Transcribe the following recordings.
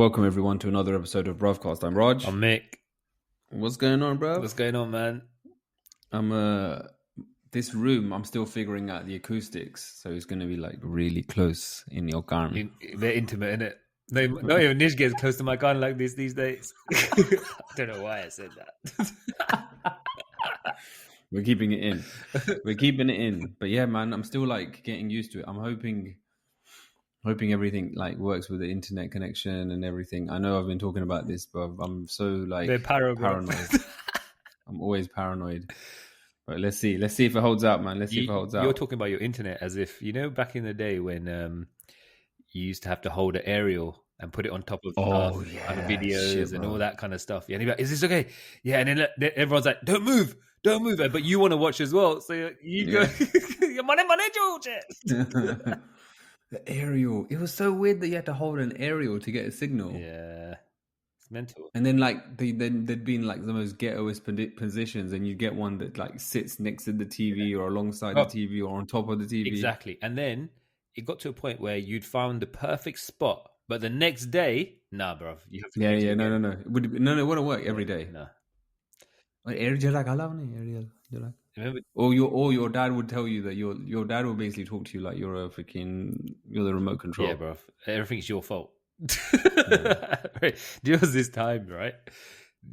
Welcome everyone to another episode of Bruvcast. I'm Raj. I'm Mick. What's going on, bruv? What's going on, man? This room, I'm still figuring out the acoustics, so it's going to be like really close in your garden. They're intimate, innit? Not even Nish gets close to my garden like this these days. I don't know why I said that. We're keeping it in. We're keeping it in. But yeah, man, I'm still like getting used to it. I'm hoping everything like works with the internet connection and everything. I know I've been talking about this, but I'm so like They're paranoid. I'm always paranoid. But let's see if it holds out, man. Let's see if it holds out. You're talking about your internet as if, back in the day when you used to have to hold an aerial and put it on top of videos and all that kind of stuff. Yeah, and you're like, is this okay? Yeah, and then everyone's like, don't move, but you want to watch as well. So you go, money, George. The aerial. It was so weird that you had to hold an aerial to get a signal. Yeah. It's mental. And then like there'd been like the most ghettoest positions, and you get one that like sits next to the TV or alongside the TV or on top of the TV. Exactly. And then it got to a point where you'd found the perfect spot, but the next day, nah, bro. You have to no. It wouldn't work every day. No. Aerial. Remember? Or your dad would tell you that your dad will basically talk to you like you're the remote control. Yeah, bro. Everything's your fault. Right. There was this time, right?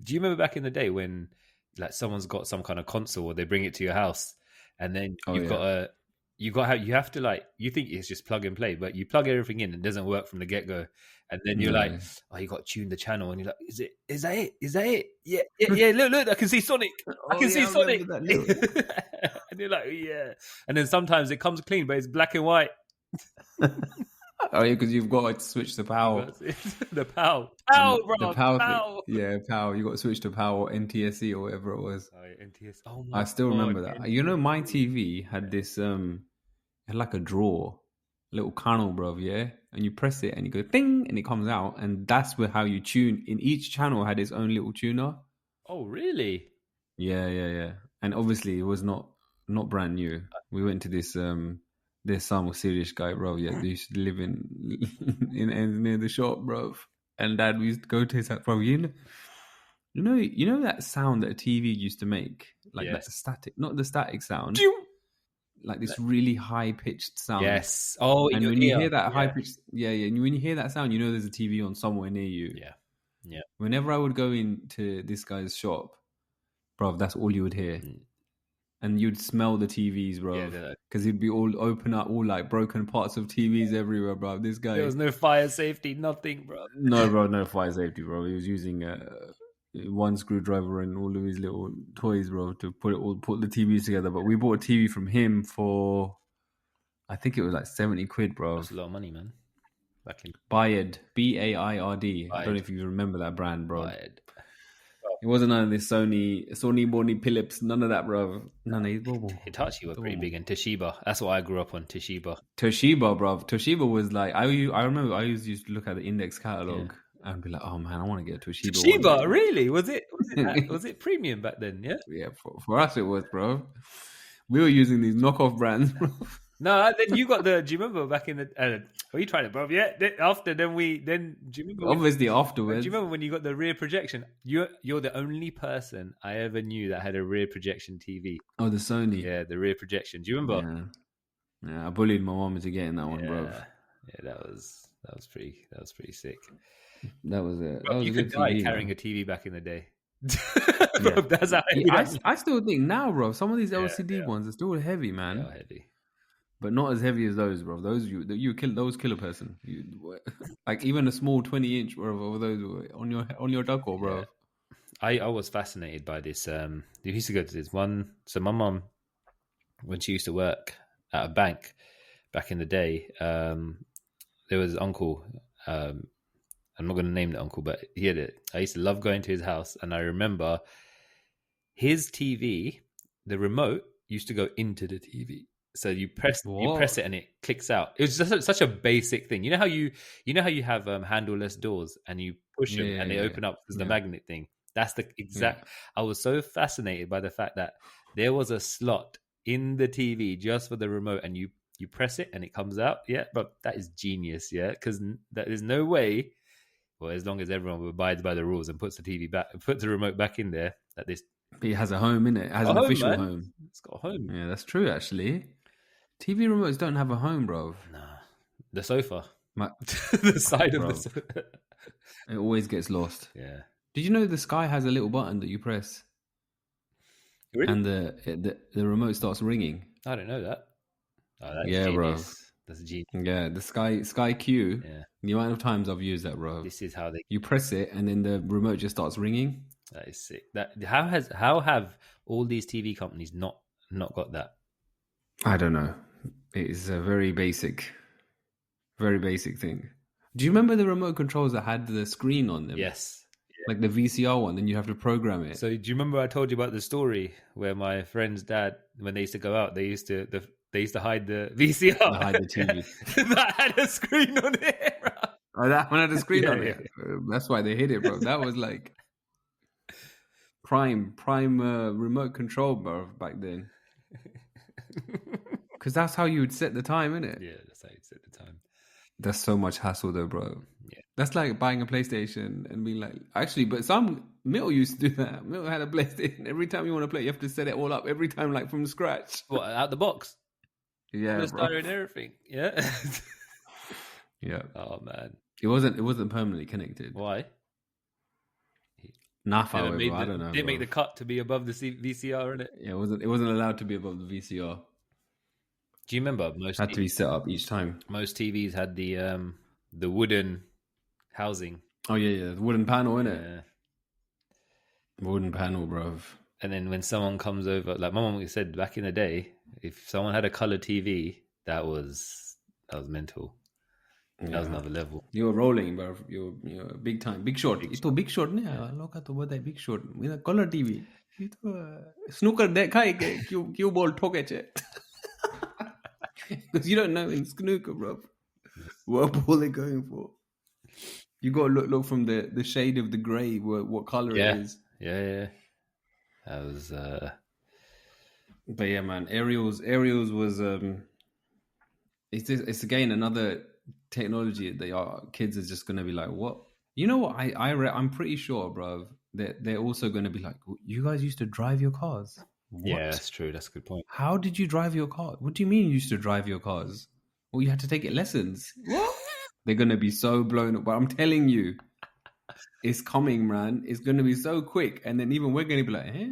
Do you remember back in the day when like someone's got some kind of console or they bring it to your house and then you have to like, you think it's just plug and play, but you plug everything in and it doesn't work from the get-go. And then you're like, oh, you got to tune the channel, and you're like, is that it? Yeah. Look, I can see Sonic. I can see Sonic. And you're like, yeah. And then sometimes it comes clean, but it's black and white. Oh yeah, because you've got to switch to PAL. The PAL, bro. The PAL. Yeah, PAL. You got to switch to PAL or NTSC or whatever it was. Oh, yeah, NTS. Oh my I still remember that. NTS. My TV had this had like a drawer, little kernel, bro. Yeah, and you press it and you go ding, and it comes out, and that's how you tune. In each channel had its own little tuner. Oh really? Yeah. And obviously it was not brand new. We went to this There's some serious guy, bro. Yeah, they used to live in near the shop, bro. And Dad, we used to go to his house, bro. You know that sound that a TV used to make, like that static, not the static sound, like this really high pitched sound. Yes. Oh, and when you hear that high pitched, and when you hear that sound, you know there's a TV on somewhere near you. Yeah. Whenever I would go into this guy's shop, bro, that's all you would hear. And you'd smell the TVs, bro, because he'd be all open up, all like broken parts of TVs everywhere, bro. This guy, there was no fire safety, nothing, bro. No, bro, no fire safety, bro. He was using one screwdriver and all of his little toys, bro, to put the TVs together. But we bought a TV from him for, I think it was like 70 quid, bro. That's a lot of money, man. Bayard, Baird. I don't know if you remember that brand, bro. Bayard. It wasn't none of this Sony, Bonnie, Philips, none of that, bro. Hitachi were pretty big, and Toshiba. That's what I grew up on, Toshiba. Toshiba, bro. Toshiba was like, I remember I used to look at the index catalog and be like, oh man, I want to get a Toshiba. Toshiba, really? Was it premium back then? Yeah. Yeah, for us it was, bro. We were using these knockoff brands, bro. No, then you got the. Do you remember back in the? We tried it, bro. Yeah. After do you remember? Obviously, afterwards. Do you remember when you got the rear projection? You're the only person I ever knew that had a rear projection TV. Oh, the Sony. Yeah, the rear projection. Do you remember? Yeah, I bullied my mom into getting that one, bro. Yeah, that was pretty sick. That was it. You could die carrying a TV back in the day. Bro, that's how heavy I still think now, bro. Some of these LCD ones are still heavy, man. They are heavy. But not as heavy as those, bro. Those you kill a person. Like even a small 20-inch, bro, of those on your duckle, bro. Yeah. I was fascinated by this. We used to go to this one. So my mum, when she used to work at a bank back in the day, there was an uncle. I'm not going to name the uncle, but he had it. I used to love going to his house, and I remember his TV. The remote used to go into the TV. So you press it and it clicks out. It was just such a basic thing. You know how you have handleless doors and you push them and they open up because the magnet thing. That's the exact. I was so fascinated by the fact that there was a slot in the TV just for the remote, and you press it and it comes out. Yeah, but that is genius. Yeah, because there's no way Well, as long as everyone abides by the rules and puts the remote back in there, that this But it has a home, innit? It has a an home, official man. home. It's got a home. Yeah, that's true, actually. TV remotes don't have a home, bro. Nah, the sofa, My, the side of bro. the sofa. It always gets lost. Yeah. Did you know the Sky has a little button that you press Really? and the remote starts ringing? I don't know that. Oh, that's Yeah, bro. genius. That's genius. Yeah, the Sky Q. Yeah. The amount of times I've used that, bro. This is how they. You press it and then the remote just starts ringing. That is sick. How have all these TV companies not got that? I don't know. It is a very basic thing. Do you remember the remote controls that had the screen on them? Yes. Like the VCR one, then you have to program it. So do you remember I told you about the story where my friend's dad, when they used to go out, they used to hide the VCR. They hide the TV. That had a screen on it, bro. Oh, that one had a screen on Yeah. it. That's why they hid it, bro. That was like prime remote control, bro, back then. Because that's how you would set the time, innit? Yeah, that's how you set the time. That's so much hassle, though, bro. Yeah. That's like buying a PlayStation and being like, actually, but Mill used to do that. Mill had a PlayStation. Every time you want to play, you have to set it all up every time, like from scratch. What, out the box? Yeah, The bro. starter and everything. Yeah. Yeah. Oh man. It wasn't permanently connected. Why? Enough, Never however, made I don't know. Didn't make bro. the cut to be above the VCR, innit? Yeah, it wasn't allowed to be above the VCR. Do you remember It had to be set up each time. most TVs had the wooden housing? Oh yeah, the wooden panel, innit? Yeah. Wooden panel, bro. And then when someone comes over, like my mom said back in the day, if someone had a color TV, that was mental. That was another level. You were rolling, bro. You're big time. Big Short. Ito Big Short ne? Look at the Big Short. With a color TV. Snooker dekha hai ke? Kyu ball thoke che? Because you don't know in snooker, bro. What ball they're going for? You got to look from the shade of the grey, what color it is. Yeah. That was. But yeah, man, aerials was it's again another technology that our kids are just gonna be like, what? You know what? I'm pretty sure, bro, that they're also gonna be like, you guys used to drive your cars. What? Yeah, that's true. That's a good point. How did you drive your car? What do you mean you used to drive your cars? Well, you had to take it lessons. What? They're gonna be so blown up. But I'm telling you, it's coming, man. It's gonna be so quick, and then even we're gonna be like, "Hey,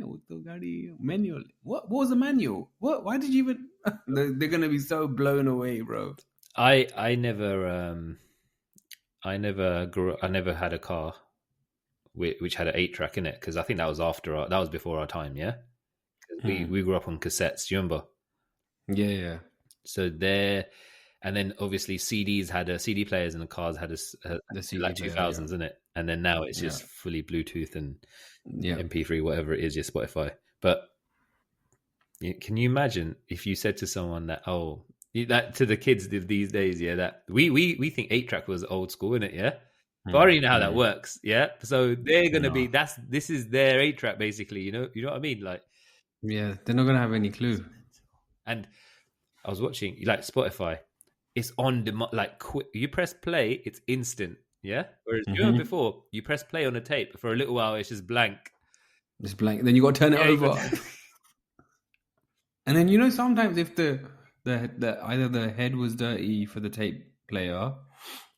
manual? What was the manual? What? Why did you even?" They're gonna be so blown away, bro. I never had a car which had an 8-track in it, because I think that was before our time. Yeah, we grew up on cassettes. Do you remember? Yeah. So there. And then obviously CDs had CD players, and the cars had the CD like player, 2000s in it. And then now it's just fully Bluetooth and MP3, whatever it is, just Spotify. But can you imagine if you said to someone that to the kids these days, that we think 8-track was old school, innit? Yeah. But I already know how that works. Yeah. So they're gonna be this is their 8-track basically. You know what I mean? Like, yeah, they're not gonna have any clue. And I was watching like Spotify. It's on demand, like quick. You press play, it's instant. Yeah. Whereas you know before, you press play on a tape for a little while, it's just blank. It's blank. Then you got to turn it over. And then sometimes if the either the head was dirty for the tape player,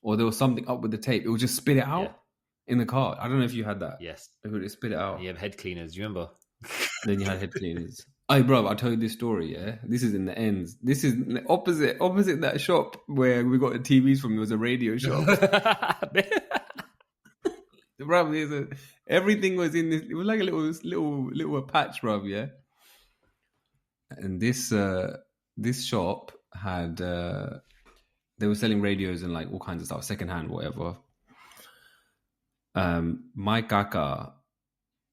or there was something up with the tape, it would just spit it out in the car. I don't know if you had that. Yes. It would spit it out. And you have head cleaners. Do you remember? Then you had head cleaners. Hey, bro, I'll tell you this story, yeah? This is in the ends. This is opposite that shop where we got the TVs from. It was a radio shop. Bro, everything was in this. It was like a little patch, bro, yeah? And this shop had... they were selling radios and like all kinds of stuff, secondhand, whatever. My kaka...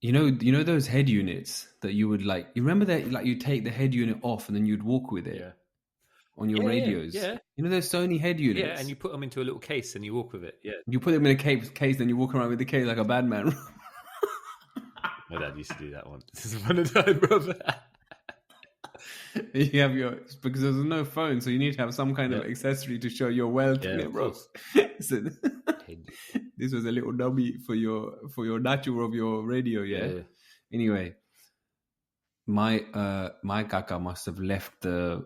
You know those head units that you would like. You remember that, like, you take the head unit off and then you'd walk with it on your radios. Yeah. You know those Sony head units. Yeah, and you put them into a little case and you walk with it. Yeah. You put them in a case, then you walk around with the case like a bad man. My dad used to do that one. This is one of the time, brother. You have your, because there's no phone, so you need to have some kind of accessory to show your wealth, Yeah, innit, of bro. course. So, this was a little dummy for your natural of your radio, yeah. Anyway, my kaka must have left the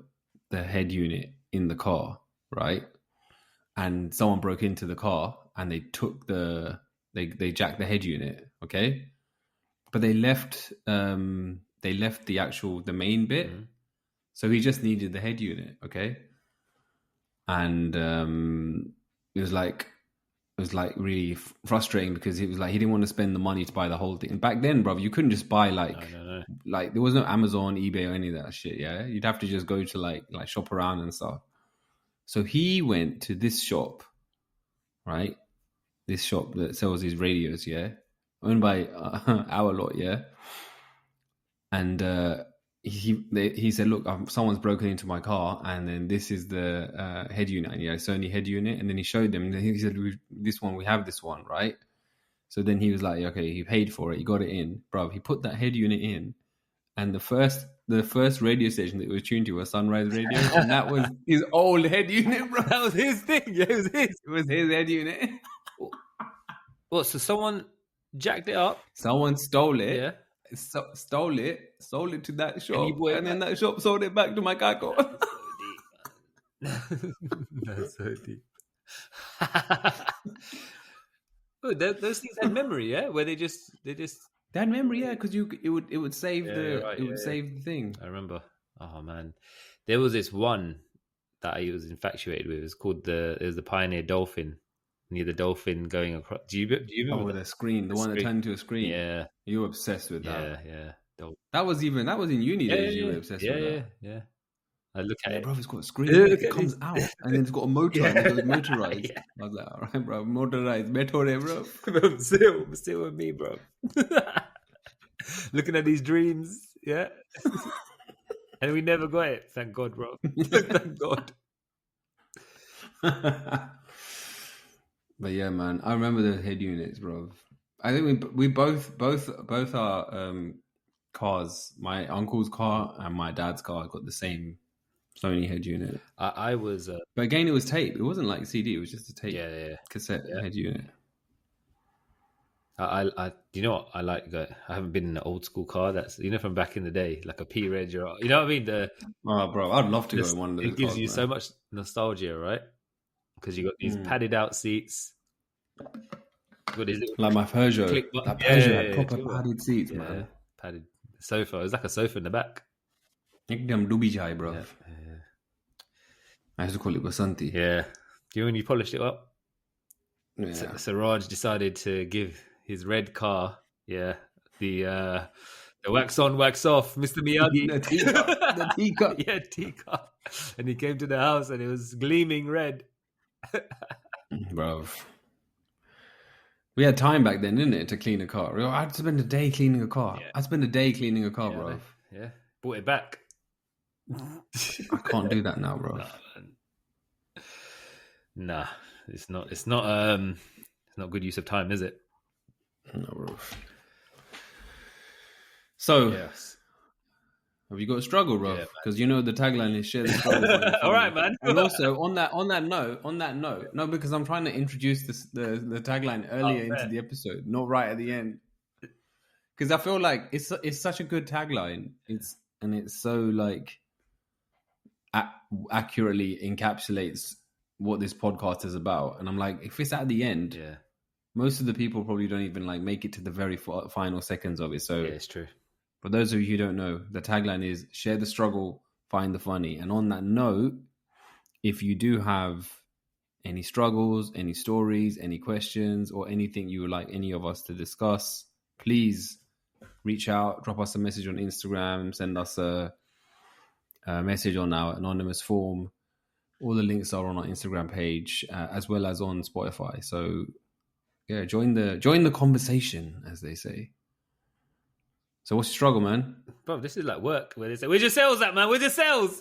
head unit in the car, right? And someone broke into the car and they took they jacked the head unit, okay? But they left the main bit. So he just needed the head unit, okay? And it was like really frustrating because it was like he didn't want to spend the money to buy the whole thing. And back then, bro, you couldn't just buy like there was no Amazon, eBay, or any of that shit. Yeah, you'd have to just go to like shop around and stuff. So he went to this shop, right? This shop that sells these radios, yeah, owned by our lot, yeah. And he said, look, someone's broken into my car, and then this is the head unit, and Sony head unit. And then he showed them, and he said, we have this one, right? So then he was like, okay, he paid for it, he got it in, bro. He put that head unit in, and the first radio station that it was tuned to was Sunrise Radio, and that was his old head unit, bro. That was his thing. Yeah, it was his. It was his head unit. What? So someone jacked it up. Someone stole it. Yeah. Stole it to that shop, and then that shop sold it back to my kako. That's so deep. Oh, those things had memory, yeah, where they had memory, yeah, because it would save save the thing. I remember. Oh man, there was this one that I was infatuated with. It was called it was the Pioneer Dolphin. Near the dolphin going across. Do you remember? With the screen, the one that turned into a screen. Yeah, you were obsessed with that. Yeah. That was in uni days. You were obsessed with that. Yeah. I look at it, bro. It's got a screen. It comes out, and then it's got a motor, and it goes motorized. Yeah. I was like, all right, bro, motorized, better, bro. Still with me, bro. Looking at these dreams, yeah. And we never got it. Thank God, bro. Thank God. But yeah, man, I remember the head units, bro. I think we both our cars, my uncle's car and my dad's car, got the same Sony head unit. I was, but again, it was tape. It wasn't like CD. It was just a tape, cassette head unit. I you know what I like? I haven't been in an old school car that's from back in the day, like a P-Reg or you know what I mean. Bro, I'd love to go in one of those. It gives cars, you so much nostalgia, right? Because you got these padded out seats. Like my Peugeot. That Peugeot had proper padded seats, man. Padded sofa. It was like a sofa in the back. Ekdam dubi jai, bro. Yeah. I used to call it Basanti. Yeah. Do you know when you polished it up? Yeah. Siraj decided to give his red car, the wax on, wax off, Mr. Miyagi. the teacup. Yeah, teacup. And he came to the house and it was gleaming red. Bro. We had time back then, didn't it, to clean a car? I'd spend a day cleaning a car. Yeah. I'd spend a day cleaning a car, bro. Yeah. Brought it back. I can't do that now, bro. Nah, it's not good use of time, is it? No, bro. So, yes. Have you got a struggle, bro? Because the tagline is share the struggle. All right, man. And also on that note, no, because I'm trying to introduce the tagline earlier into the episode, not right at the end. Because I feel like it's such a good tagline. It's so like accurately encapsulates what this podcast is about. And I'm like, if it's at the end, most of the people probably don't even like make it to the very final seconds of it. So it's true. For those of you who don't know, the tagline is share the struggle, find the funny. And on that note, if you do have any struggles, any stories, any questions, or anything you would like any of us to discuss, please reach out, drop us a message on Instagram, send us a message on our anonymous form. All the links are on our Instagram page, as well as on Spotify. So yeah, join the conversation, as they say. So what's your struggle, man? Bro, this is like work where they say, where's your sales at, man? Where's your sales?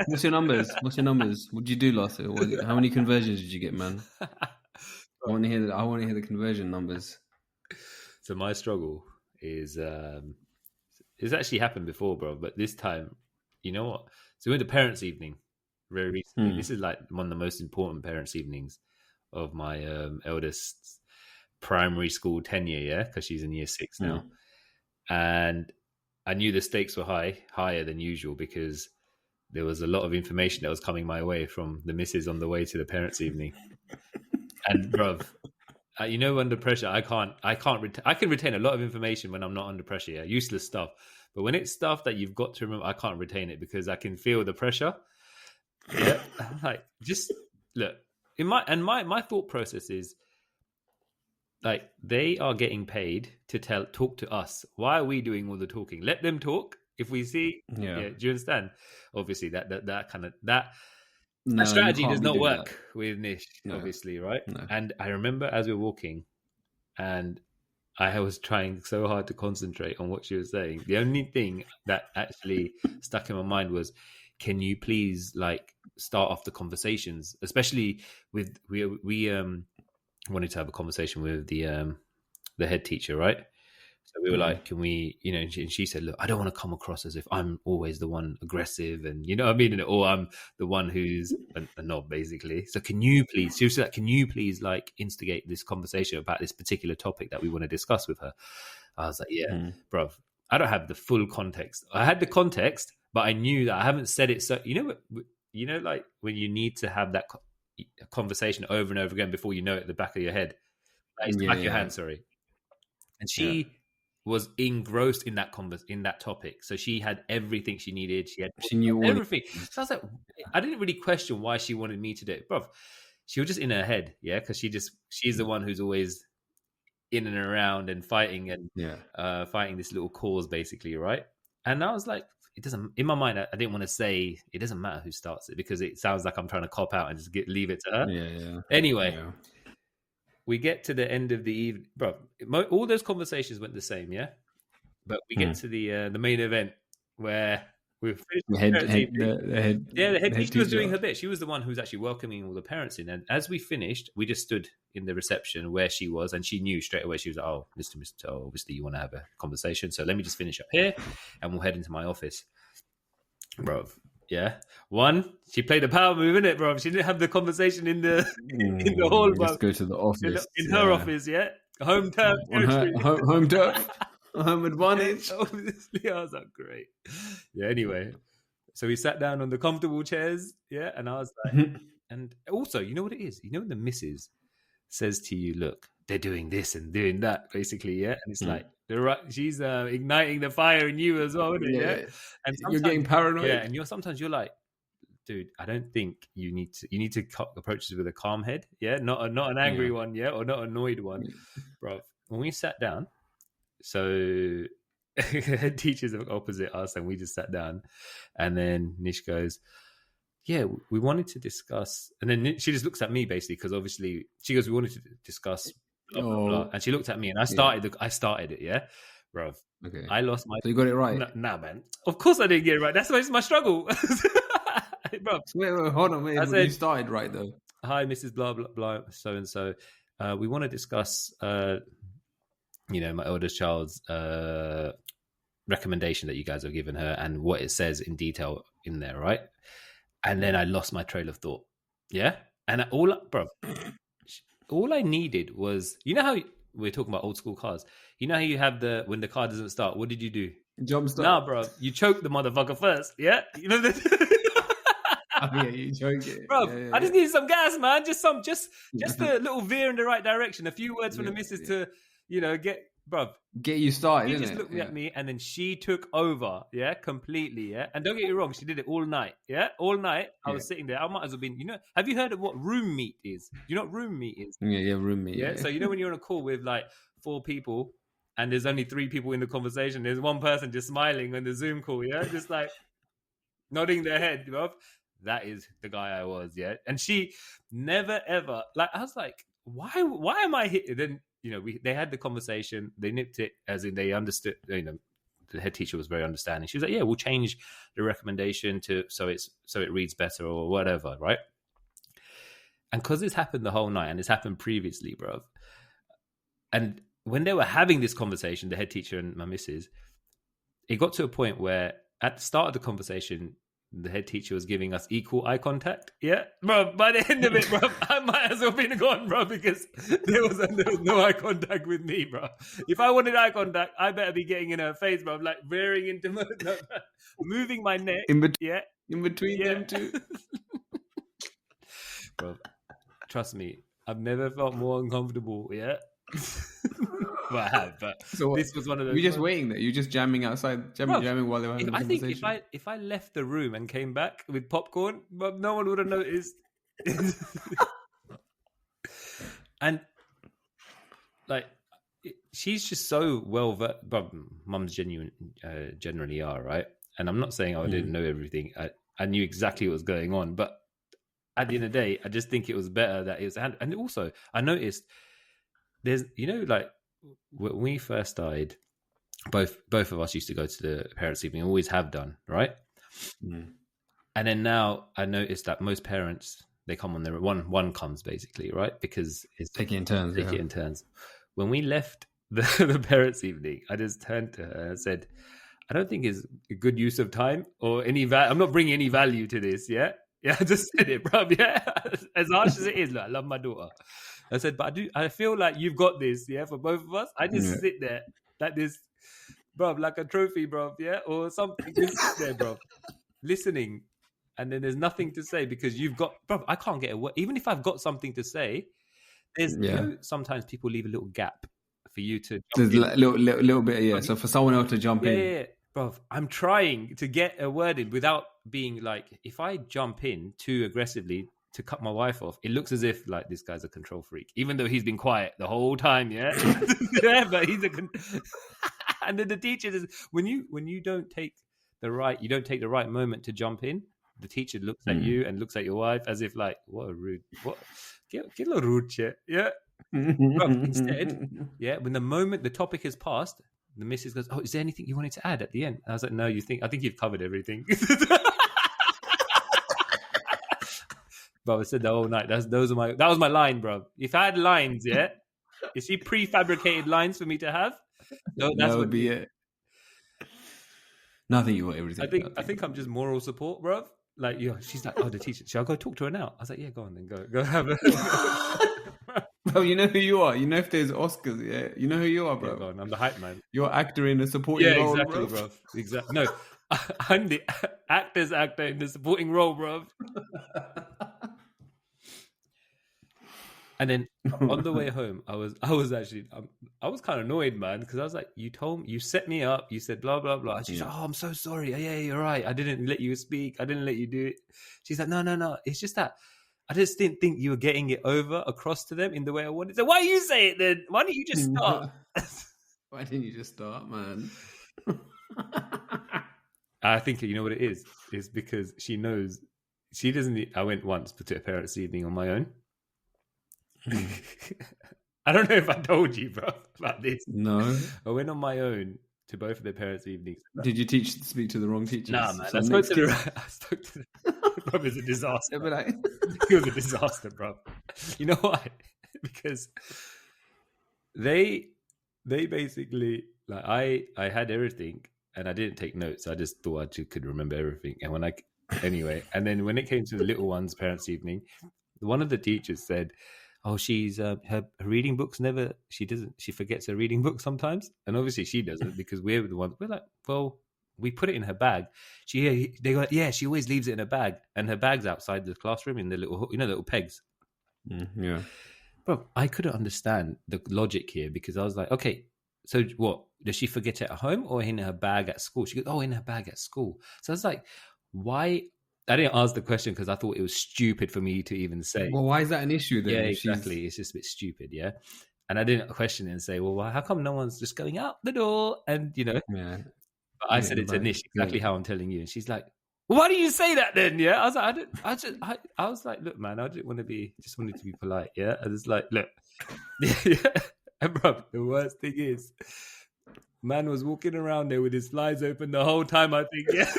What's your numbers? What did you do last year? How many conversions did you get, man? I want to hear the conversion numbers. So my struggle is it's actually happened before, bro, but this time you know what? So we went to parents' evening very recently. Hmm. This is like one of the most important parents' evenings of my eldest primary school tenure, yeah, because she's in year 6 now. And I knew the stakes were higher than usual, because there was a lot of information that was coming my way from the missus on the way to the parents' evening. And bruv, you know, under pressure, I can retain a lot of information when I'm not under pressure. Yeah, useless stuff. But when it's stuff that you've got to remember, I can't retain it because I can feel the pressure. Yeah, like, just look in my thought process is like, they are getting paid to talk to us. Why are we doing all the talking? Let them talk. If we see, Yeah. do you understand? Obviously, that kind of No, you strategy can't does be not doing work that. with Nish, No. obviously, right? No. And I remember as we were walking, and I was trying so hard to concentrate on what she was saying. The only thing that actually stuck in my mind was, can you please like start off the conversations, especially with we wanted to have a conversation with the head teacher, right? So we were like, can we, you know, and she said, look, I don't want to come across as if I'm always the one aggressive, and you know what I mean? Or I'm the one who's a knob, basically. So can you please, she was like, can you please like instigate this conversation about this particular topic that we want to discuss with her? I was like, yeah, bruv, I don't have the full context. I had the context, but I knew that I haven't said it. So, you know, like when you need to have that conversation over and over again before you know it at the back of your head, like, back of your hand, sorry. And she was engrossed in that topic, so she had everything she needed. She knew everything. So I was like, I didn't really question why she wanted me to do it, bro. She was just in her head, yeah, because she's the one who's always in and around and fighting and fighting this little cause, basically, right? And I was like, it doesn't. In my mind, I didn't want to say it doesn't matter who starts it, because it sounds like I'm trying to cop out and just leave it to her. Yeah. Anyway. Yeah. We get to the end of the evening, bro. All those conversations went the same, yeah. But we get to the main event where we've finished the head teacher was doing her bit. She was the one who was actually welcoming all the parents in. And as we finished, we just stood in the reception where she was, and she knew straight away. She was like, "Oh, Mr. Obviously you want to have a conversation, so let me just finish up here, and we'll head into my office, bro." Yeah, she played a power move, innit, bro? She didn't have the conversation in the hall, bro. Just go to the office. In her office, yeah. Home turf. Home turf. Home advantage. Obviously, I was like, great. Yeah, anyway. So we sat down on the comfortable chairs, yeah, and I was like, and also, you know what it is? You know when the missus says to you, look, they're doing this and doing that, basically, yeah? And it's like, she's igniting the fire in you as well, isn't it? Yeah. And you're getting paranoid. Yeah, and sometimes you're like, dude, I don't think you need to approach this with a calm head, yeah? Not an angry one, yeah? Or not annoyed one. Bro, when we sat down, so head teachers are opposite us, and we just sat down, and then Nish goes, yeah, we wanted to discuss, and then she just looks at me, basically, because obviously she goes, we wanted to discuss blah, blah, blah. And she looked at me, and I started it, yeah, bro. Okay, I lost my. So you got it right? Nah, man. Of course I didn't get it right. That's my struggle, bro. Wait, hold on, wait. I said, you started right though. Hi, Mrs. Blah blah blah, so and so. We want to discuss, my eldest child's recommendation that you guys have given her and what it says in detail in there, right? And then I lost my trail of thought. Yeah. And all I needed was, you know how we're talking about old school cars? You know how you have when the car doesn't start, what did you do? Jump start. Nah, bro. You choke the motherfucker first. Yeah. You know you choke it. Bro, I just needed some gas, man. Just a little veer in the right direction. A few words from the missus to, get you started. She just looked at me, and then she took over, yeah, completely, yeah. And don't get me wrong, she did it all night, yeah, all night. I was sitting there. I might as well been, have you heard of what room meet is? Do you know what room meet is? Yeah, room meet. Yeah. So when you're on a call with like 4 people, and there's only 3 people in the conversation, there's one person just smiling on the Zoom call, yeah, just like nodding their head, bro. That is the guy I was, yeah. And she never ever, like, I was like, why am I here? Then they had the conversation, they nipped it, as in they understood, the head teacher was very understanding. She was like, yeah, we'll change the recommendation so it reads better or whatever, right? And because this happened the whole night, and it's happened previously, bro. And when they were having this conversation, the head teacher and my missus, it got to a point where at the start of the conversation, the head teacher was giving us equal eye contact. Yeah, bro. By the end of it, bro, I might as well been gone, bro, because there was no eye contact with me, bro. If I wanted eye contact, I better be getting in her face, bro. Like veering into moving my neck. In Yeah. between them two. Bro, trust me, I've never felt more uncomfortable. Yeah. Well, I have, but So this was one of those. You're just waiting there. You're just jamming outside, jamming while they were having the conversation. I think if I left the room and came back with popcorn, but no one would have noticed. And like, she's just so well. But mums generally are, right. And I'm not saying I didn't know everything. I knew exactly what was going on, but at the end of the day, I just think it was better that it was. And also, I noticed there's, like when we first started, both of us used to go to the parents' evening, always have done, right? And then now I noticed that most parents, they come on their one comes basically, right? Because it's take it in turns. Take it in turns. When we left the parents' evening, I just turned to her and said, I don't think it's a good use of time or any I'm not bringing any value to this, yeah? Yeah, I just said it, bro. Yeah, as harsh as it is, like, I love my daughter. I said, but I feel like you've got this, yeah, for both of us. I just sit there like this, bro, like a trophy, bro, yeah, or something. Just sit there, bro, listening, and then there's nothing to say because you've got, bro. I can't get a word. Even if I've got something to say, there's sometimes people leave a little gap for you to. There's a little bit, yeah. So for someone else to jump in, yeah. Bro, I'm trying to get a word in without being like, if I jump in too aggressively to cut my wife off, it looks as if like this guy's a control freak, even though he's been quiet the whole time. Yeah, yeah, but he's and then the teacher is when you don't take the right moment to jump in, the teacher looks at you and looks at your wife as if like, what a rude, what get a little rude shit. Yeah, but instead, yeah, when the topic is passed, the missus goes, oh, is there anything you wanted to add at the end? And I was like, no, I think you've covered everything. Bro, I said the whole night. That was my line, bro. If I had lines, yeah, if she prefabricated lines for me to have, that would be it. No, I think you got everything. I think I'm just moral support, bro. Like, she's like, oh, the teacher. Shall I go talk to her now? I was like, yeah, go on then, go have it. Bro, you know who you are. You know if there's Oscars, yeah. You know who you are, bro. Yeah, go on. I'm the hype man. You're actor in a supporting role, exactly, bro. Exactly. No, I'm the actor's actor in the supporting role, bro. And then on the way home, I was actually I was kind of annoyed, man, because I was like, you set me up, you said blah blah blah. She's like, oh, I'm so sorry. Yeah, you're right. I didn't let you speak. I didn't let you do it. She's like, no. It's just that I just didn't think you were getting it across to them in the way I wanted. So why you say it then? Why don't you just start? Why didn't you just start, man? I think you know what it is. It's because she knows she doesn't. I went once to a parents' evening on my own. I don't know if I told you, bro, about this. No, I went on my own to both of their parents' evenings. Did you speak to the wrong teachers? Nah, man. I spoke to the. Bro, it was a disaster. It was a disaster, bro. You know why? Because they basically, like, I had everything and I didn't take notes. I just thought I could remember everything. And and then when it came to the little one's parents' evening, one of the teachers said, oh, she's her reading books she forgets her reading book sometimes. And obviously she doesn't because we're the ones, we're like, well, we put it in her bag. They go, yeah, she always leaves it in her bag. And her bag's outside the classroom in the little, little pegs. Yeah. Bro, I couldn't understand the logic here because I was like, okay, so what? Does she forget it at home or in her bag at school? She goes, oh, in her bag at school. So I was like, why? I didn't ask the question because I thought it was stupid for me to even say. Well, why is that an issue then? Yeah, exactly. It's just a bit stupid, yeah? And I didn't question it and say, well, how come no one's just going out the door? And, Yeah. But I said it to Nish exactly how I'm telling you. And she's like, well, why do you say that then? Yeah. I was like, I was like, look, man, I didn't want to just wanted to be polite. Yeah. I was like, look. Yeah. And bro, the worst thing is, man was walking around there with his flies open the whole time, I think, yeah.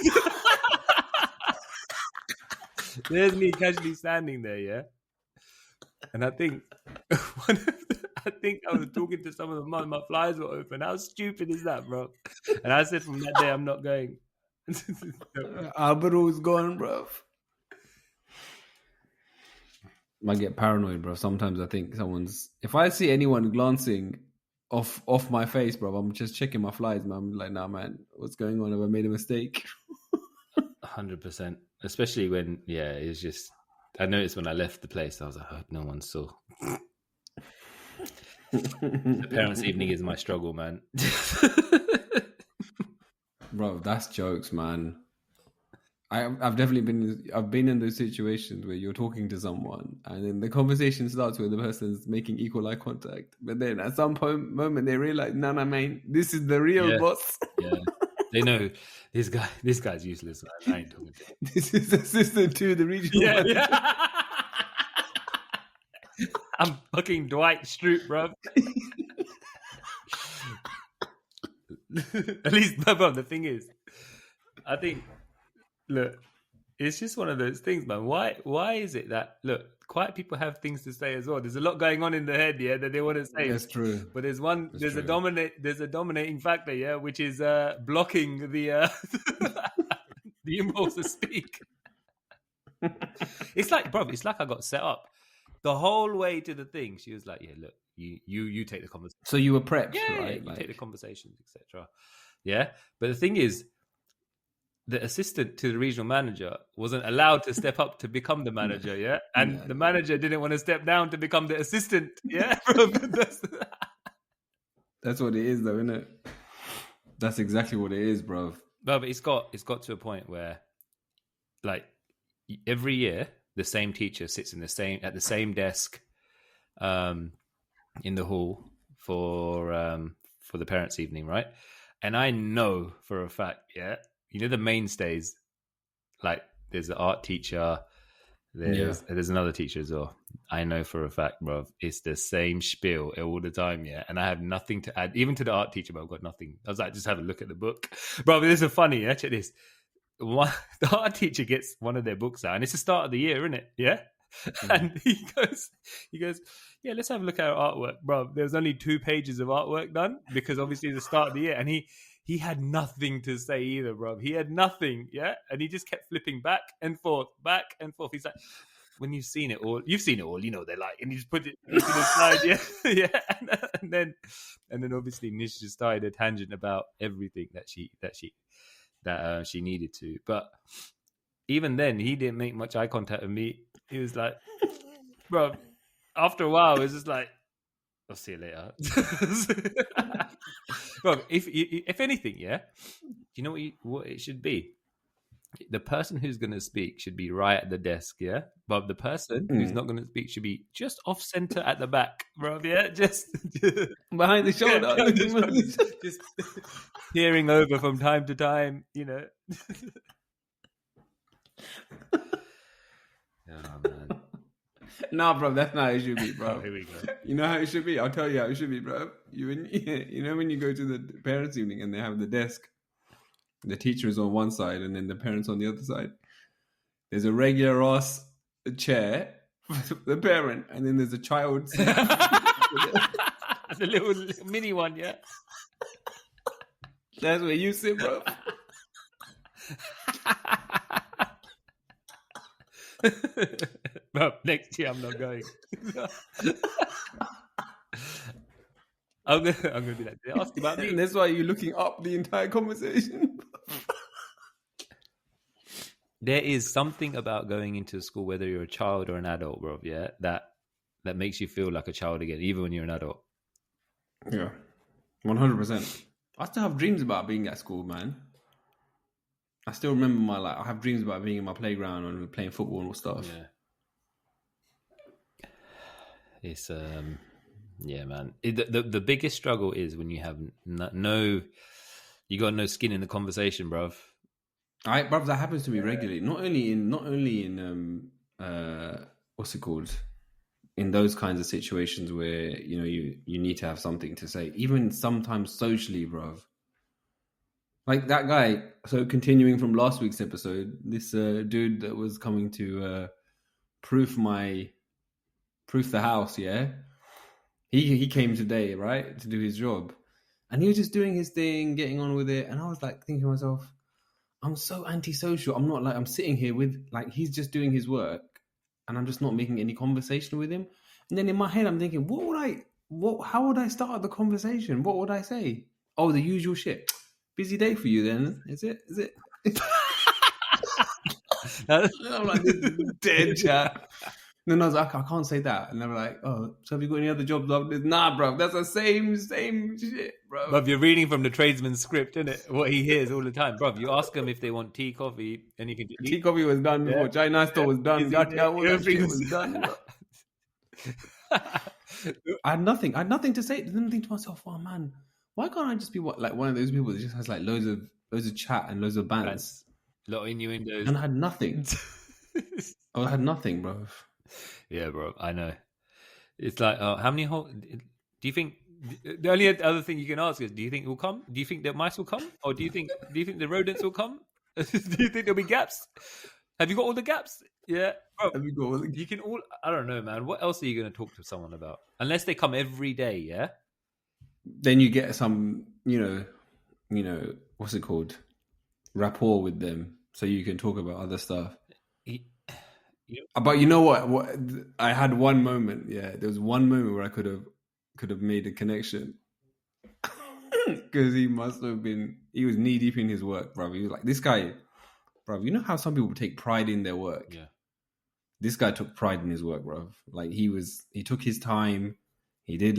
There's me casually standing there, yeah. And I think I was talking to some of the mum, my flies were open. How stupid is that, bro? And I said from that day, I'm not going. Alvaro's gone, bro. I get paranoid, bro. Sometimes I think if I see anyone glancing off my face, bro, I'm just checking my flies, man. I'm like, nah, man, what's going on? Have I made a mistake? 100%. Especially when, it's just, I noticed when I left the place, I was like, I hope no one saw. The parents' evening is my struggle, man. Bro, that's jokes, man. I've definitely been in those situations where you're talking to someone and then the conversation starts where the person's making equal eye contact, but then at some moment they realize, nah, man, this is the real boss. Yeah, they know this guy's useless. I ain't talking to him. This is assistant to the regional manager. Yeah. I'm fucking Dwight Schrute, bro. At least, bro, the thing is, I think, look, it's just one of those things, man. Why is it that, look, quiet people have things to say as well? There's a lot going on in their head, that they want to say. That's true. But there's a dominating factor, which is blocking the the impulse to speak. It's like, bro, I got set up the whole way to the thing. She was like, yeah, look, you take the conversation. So you were prepped, right? You take the conversations, etc. Yeah, but the thing is, the assistant to the regional manager wasn't allowed to step up to become the manager, and the manager didn't want to step down to become the assistant, That's what it is, though, isn't it? That's exactly what it is, bro. No, but it's got to a point where, like, every year the same teacher sits at the same desk, in the hall for the parents' evening, right? And I know for a fact, the mainstays, like there's the art teacher, there's another teacher as well. I know for a fact, bro, it's the same spiel all the time, and I have nothing to add, even to the art teacher, but I've got nothing. I was like, just have a look at the book, bro. This is funny, check this. The art teacher gets one of their books out, and it's the start of the year, isn't it? Yeah. And he goes, yeah, let's have a look at our artwork, bro. There's only 2 pages of artwork done because obviously it's the start of the year, and he had nothing to say either, bro. He had nothing, and he just kept flipping back and forth. He's like, when you've seen it all, they're like, and he just put it to the side, and then obviously Nish just started a tangent about everything that she needed to, but even then he didn't make much eye contact with me. He was like, bro, after a while it was just like, I'll see you later. Bro, if anything, you know what it should be? The person who's going to speak should be right at the desk, but the person who's not going to speak should be just off center at the back, bro. Just behind the shoulder, just peering over from time to time, Oh, man. Nah, bro, that's not how it should be, bro. Here we go. You know how it should be? I'll tell you how it should be, bro. You know when you go to the parents' evening and they have the desk, the teacher is on one side and then the parents on the other side. There's a regular ass chair for the parent, and then there's a child seat. The little mini one, That's where you sit, bro. Well, next year I'm not going. I'm gonna be like, they ask about me. And that's why you're looking up the entire conversation. There is something about going into school, whether you're a child or an adult, bro, that makes you feel like a child again, even when you're an adult. Yeah, 100%. I still have dreams about being at school, man. I still remember I have dreams about being in my playground and playing football and stuff. Yeah. It's yeah, man. The biggest struggle is when you have you got no skin in the conversation, bruv. Bruv, that happens to me regularly. Not only in what's it called? In those kinds of situations where you need to have something to say. Even sometimes socially, bruv. Like that guy. So continuing from last week's episode, this dude that was coming to proof the house, he came today, right, to do his job, and he was just doing his thing, getting on with it, and I was like thinking to myself, I'm so antisocial. I'm not like, I'm sitting here with, like, he's just doing his work and I'm just not making any conversation with him. And then in my head, I'm thinking, how would I start the conversation? What would I say? Oh, the usual shit. Busy day for you then, is it? And I'm like, this is dead chat. And then I was like, I can't say that. And they were like, oh, so have you got any other jobs after this? Nah, bro, that's the same shit, bro. Bruv, you're reading from the tradesman's script, isn't it? What he hears all the time. Bruv, you ask them if they want tea, coffee, and you can Tea, coffee was done before. Chai Nasta was done. All that shit was done, bro. I had nothing to say. I didn't think to myself, oh man, why can't I just be like one of those people that just has like loads of chat and loads of bants? A lot of innuendos. And I had nothing. I had nothing, bro. Yeah, bro, I know. It's like, how many do you think? The only other thing you can ask is, do you think it will come? Do you think the mice will come, or do you think the rodents will come? Do you think there'll be gaps? Have you got all the gaps? Yeah, bro. Have you got all the... You can all. I don't know, man. What else are you going to talk to someone about? Unless they come every day, yeah. Then you get some, you know, what's it called? Rapport with them, so you can talk about other stuff. But you know what? I had one moment. Yeah, there was one moment where I could have made a connection because he must have been. He was knee deep in his work, bro. He was like, this guy, bro. You know how some people take pride in their work. Yeah. This guy took pride in his work, bro. Like he took his time. He did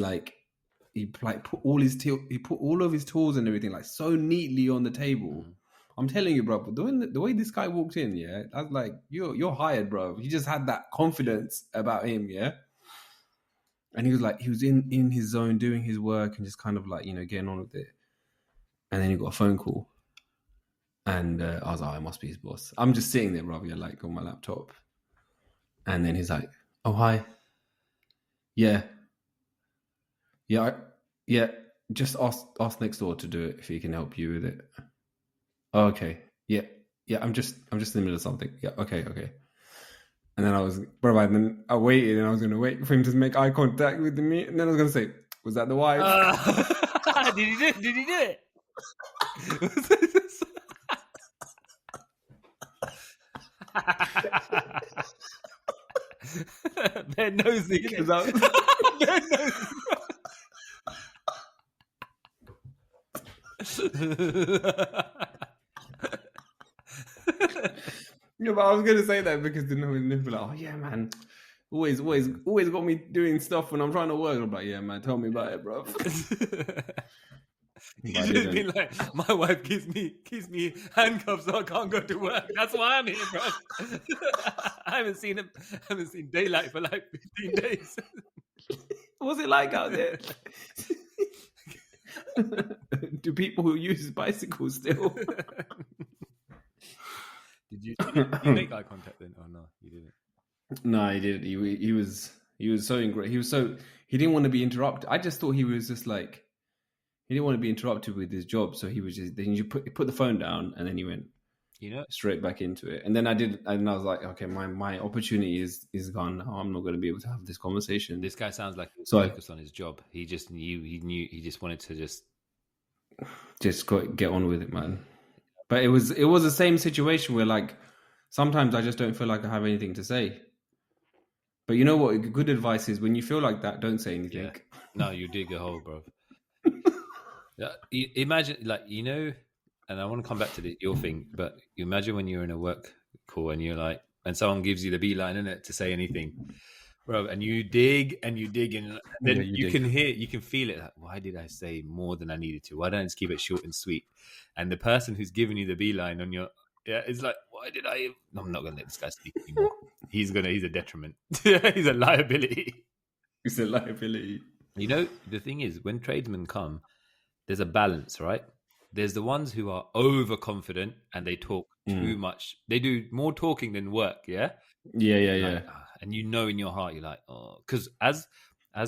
put all of his tools and everything like so neatly on the table. Mm. I'm telling you, bro. The way this guy walked in, yeah, I was like, you're hired, bro. He just had that confidence about him, yeah. And he was in his zone, doing his work, and just kind of like, you know, getting on with it. And then he got a phone call, and I was like, it must be his boss. I'm just sitting there, bro, like on my laptop. And then he's like, oh, hi. Yeah. Just ask next door to do it if he can help you with it. Oh, okay. Yeah. I'm just in the middle of something. Yeah. Okay. And then I waited, and I was going to wait for him to make eye contact with me, and then I was going to say, "Was that the wife?" Did you do it? They're nosy. Yeah, but I was gonna say that because then they'd be like, "Oh yeah, man, always got me doing stuff when I'm trying to work." I'm like, "Yeah, man, tell me about it, bro." You should be like, my wife gives me handcuffs so I can't go to work. That's why I'm here, bro. I haven't seen daylight for like 15 days. What's it like out there? Do people who use bicycles still? Did you make eye contact then? Oh no, you didn't. No, he did. He was so great. He didn't want to be interrupted. I just thought he was just like, he didn't want to be interrupted with his job, so he was just, then you put the phone down, and then he went, you know, straight back into it. And then I was like, okay, my opportunity is gone now. I'm not going to be able to have this conversation. This guy sounds like he's focused on his job. He just knew. He just wanted to just get on with it, man. But it was the same situation where, like, sometimes I just don't feel like I have anything to say. But you know what? Good advice is, when you feel like that, don't say anything. Yeah. No, you dig a hole, bro. Imagine, like, you know, and I want to come back to your thing, but you imagine when you're in a work call and you're like, and someone gives you the beeline, innit, to say anything, bro, and you dig and then you can feel it. Like, why did I say more than I needed to? Why don't I just keep it short and sweet? And the person who's giving you the beeline on your, it's like, why did I? I'm not going to let this guy speak anymore. He's a detriment. He's a liability. He's a liability. You know, the thing is, when tradesmen come, there's a balance, right? There's the ones who are overconfident and they talk too much. They do more talking than work, yeah? Yeah. And you know in your heart, you're like, oh, because as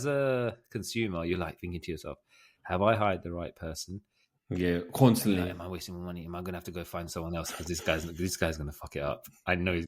a consumer, you're like thinking to yourself, have I hired the right person? Yeah, constantly. Like, am I wasting my money? Am I going to have to go find someone else because this guy's going to fuck it up? I know.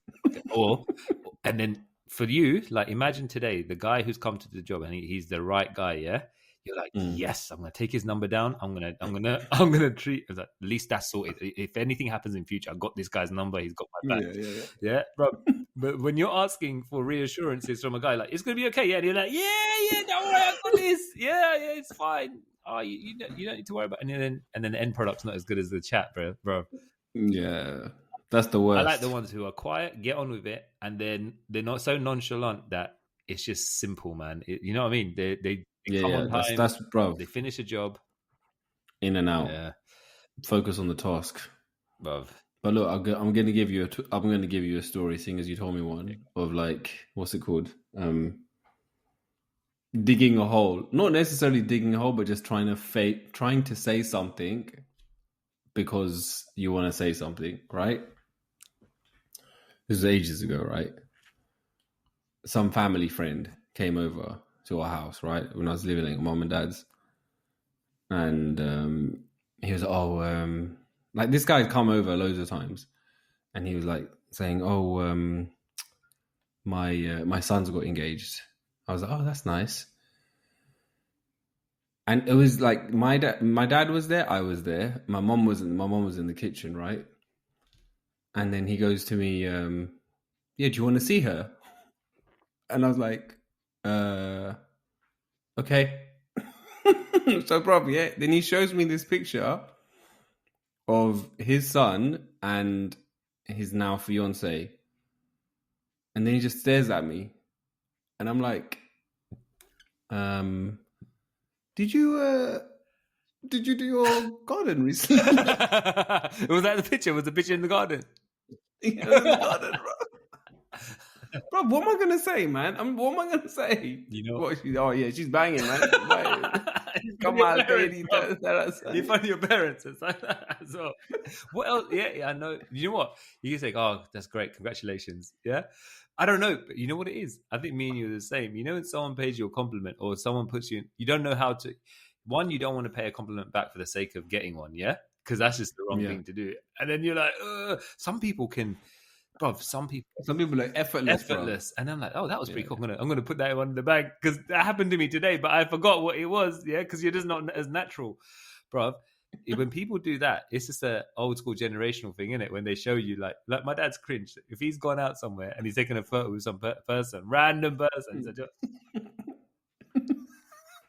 And then for you, like, imagine today, the guy who's come to the job and he's the right guy, yeah? You're like, yes, I'm gonna take his number down. I'm gonna treat. Like, at least that's sorted. If anything happens in future, I got this guy's number. He's got my back. Yeah, bro. But when you're asking for reassurances from a guy like, it's gonna be okay, yeah, and you're like, yeah, don't worry, I got this. Yeah, it's fine. Oh, you don't need to worry about it. And then the end product's not as good as the chat, bro. Yeah, that's the worst. I like the ones who are quiet, get on with it, and then they're not so nonchalant that it's just simple, man. You know what I mean? They come on time. That's bro. They finish a job, in and out. Yeah, focus on the task, bro. But look, I'm going to give you a story, seeing as you told me one of like, what's it called? Digging a hole. Not necessarily digging a hole, but just trying to say something because you want to say something, right? This was ages ago, right? Some family friend came over to our house, right? When I was living at mom and dad's. And he was, like this guy had come over loads of times. And he was like saying, my son's got engaged. I was like, oh, that's nice. And it was like my dad was there, I was there. My mom was in the kitchen, right? And then he goes to me, yeah, do you want to see her? And I was like, okay. So probably, yeah. Then he shows me this picture of his son and his now fiance. And then he just stares at me. And I'm like, did you do your garden recently? Was that the picture? Was the picture in the garden? Yeah, it was in the garden, bro. Bro, what am I gonna say, man? What am I gonna say? You know? What, she's banging, man. Come on, lady. You find your parents and like that as well. What else? Yeah, I know. You know what? You can say, "Oh, that's great, congratulations." Yeah, I don't know, but you know what it is? I think me and you are the same. You know, when someone pays you a compliment or someone puts you, you don't know how to. One, you don't want to pay a compliment back for the sake of getting one, yeah, because that's just the wrong thing to do. And then you're like, some people can. Bro, some people are effortless, and I'm like, oh, that was pretty cool. I'm gonna put that one in the bag because that happened to me today, but I forgot what it was. Yeah, because you're just not as natural, bro. When people do that, it's just a old school generational thing, isn't it? When they show you like my dad's cringe if he's gone out somewhere and he's taking a photo with some random person. So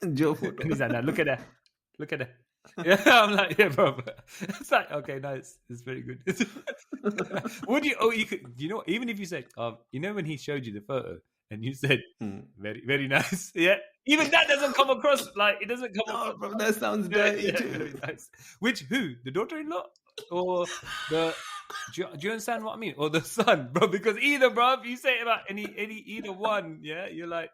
and he's like, "Now look at that." Yeah, I'm like, yeah, bro. It's like, okay, nice. It's very good. Would you? Oh, you could. You know, even if you said, you know, when he showed you the photo and you said, very, very nice. Yeah, even that doesn't come across like it doesn't come across. Bro, that sounds dirty too. Nice. Who? The daughter-in-law or the? Do you understand what I mean? Or the son, bro? Because either, bro, if you say about either one, yeah, you're like.